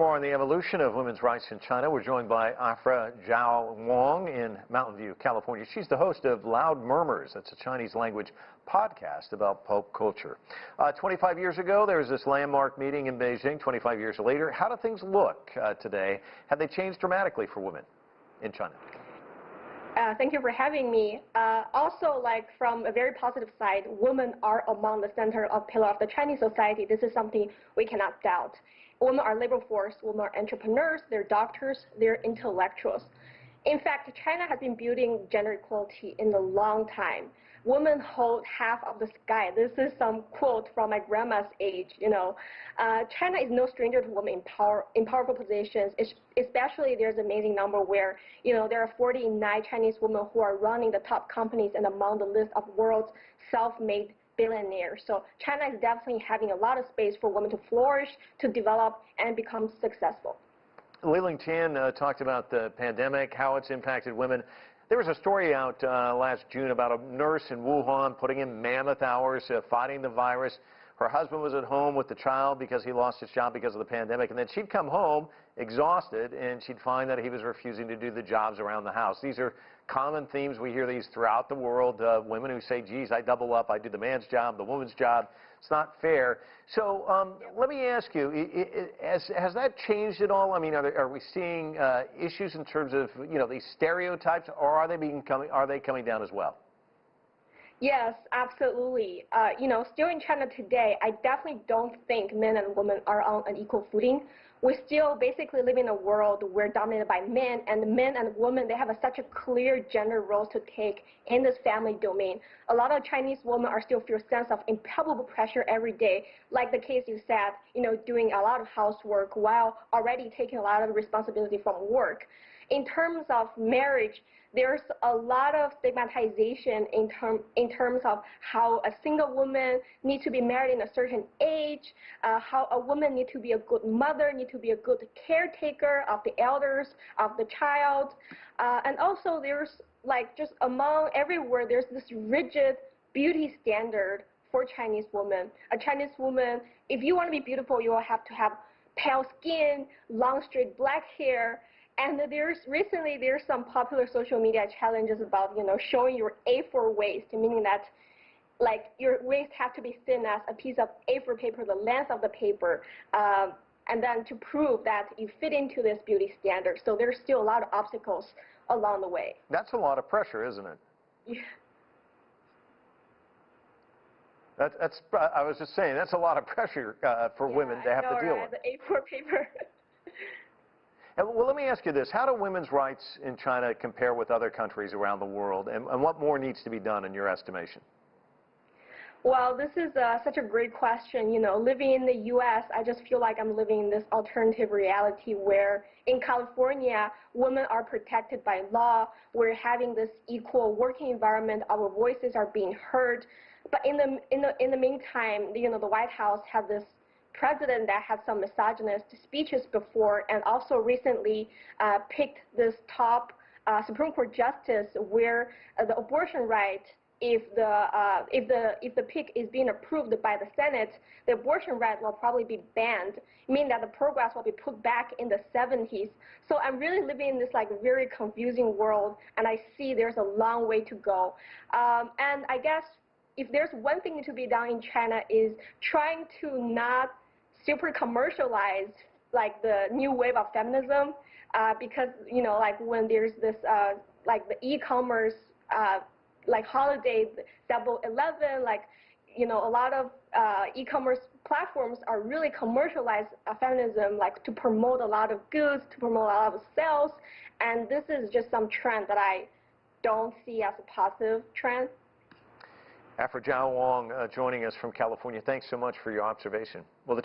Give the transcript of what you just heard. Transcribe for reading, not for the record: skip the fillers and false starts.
more on the evolution of women's rights in China. We're joined by Afra Zhao Wang in Mountain View, California. She's the host of Loud Murmurs. That's a Chinese language podcast about pop culture. 25 years ago, there was this landmark meeting in Beijing. 25 years later, how do things look today? Have they changed dramatically for women in China? Thank you for having me. Also, like from a very positive side, women are among the center of pillar of the Chinese society. This is something we cannot doubt. Women are labor force, women are entrepreneurs, they're doctors, they're intellectuals. In fact, China has been building gender equality in a long time. Women hold half of the sky. This is some quote from my grandma's age, you know. China is no stranger to women in powerful positions, especially there's an amazing number where, you know, there are 49 Chinese women who are running the top companies and among the list of world's self-made billionaires. So China is definitely having a lot of space for women to flourish, to develop, and become successful. Li Tian talked about the pandemic, how it's impacted women. There was a story out last June about a nurse in Wuhan putting in mammoth hours fighting the virus. Her husband was at home with the child because he lost his job because of the pandemic, and then she'd come home exhausted and she'd find that he was refusing to do the jobs around the house. These are common themes. We hear these throughout the world. Women who say, geez, I double up, I do the man's job, the woman's job. It's not fair. So let me ask you, has that changed at all? I mean, are we seeing issues in terms of, you know, these stereotypes, or are they coming down as well? Yes, absolutely. You know, still in China today, I definitely don't think men and women are on an equal footing. We still basically live in a world where dominated by men, and the men and women, they have such a clear gender roles to take in this family domain. A lot of Chinese women are still feel a sense of impalpable pressure every day, like the case you said, you know, doing a lot of housework while already taking a lot of responsibility from work. In terms of marriage, there's a lot of stigmatization in terms of how a single woman needs to be married in a certain age, how a woman needs to be a good mother, needs to be a good caretaker of the elders, of the child. And also there's like just among everywhere, there's this rigid beauty standard for Chinese women. A Chinese woman, if you want to be beautiful, you will have to have pale skin, long straight black hair. And recently there's some popular social media challenges about, you know, showing your A4 waist, meaning that like your waist have to be thin as a piece of A4 paper, the length of the paper, and then to prove that you fit into this beauty standard. So there's still a lot of obstacles along the way. That's a lot of pressure, isn't it? Yeah. I was just saying, that's a lot of pressure for women to have to deal with. The A4 paper. Well, let me ask you this. How do women's rights in China compare with other countries around the world, and what more needs to be done in your estimation? Well, this is such a great question. You know, living in the U.S., I just feel like I'm living in this alternative reality where in California, women are protected by law. We're having this equal working environment. Our voices are being heard. But in the meantime, you know, the White House had this president that had some misogynist speeches before, and also recently picked this top Supreme Court justice where the abortion right, if the pick is being approved by the Senate, the abortion right will probably be banned, meaning that the progress will be put back in the 70s. So I'm really living in this like very confusing world, and I see there's a long way to go. And I guess if there's one thing to be done in China is trying to not super commercialize like the new wave of feminism, because, you know, like when there's this like the e-commerce like holiday, Double 11, like, you know, a lot of e-commerce platforms are really commercialize feminism, like to promote a lot of goods, to promote a lot of sales, and this is just some trend that I don't see as a positive trend. Afra Zhao Wang joining us from California. Thanks so much for your observation. Well,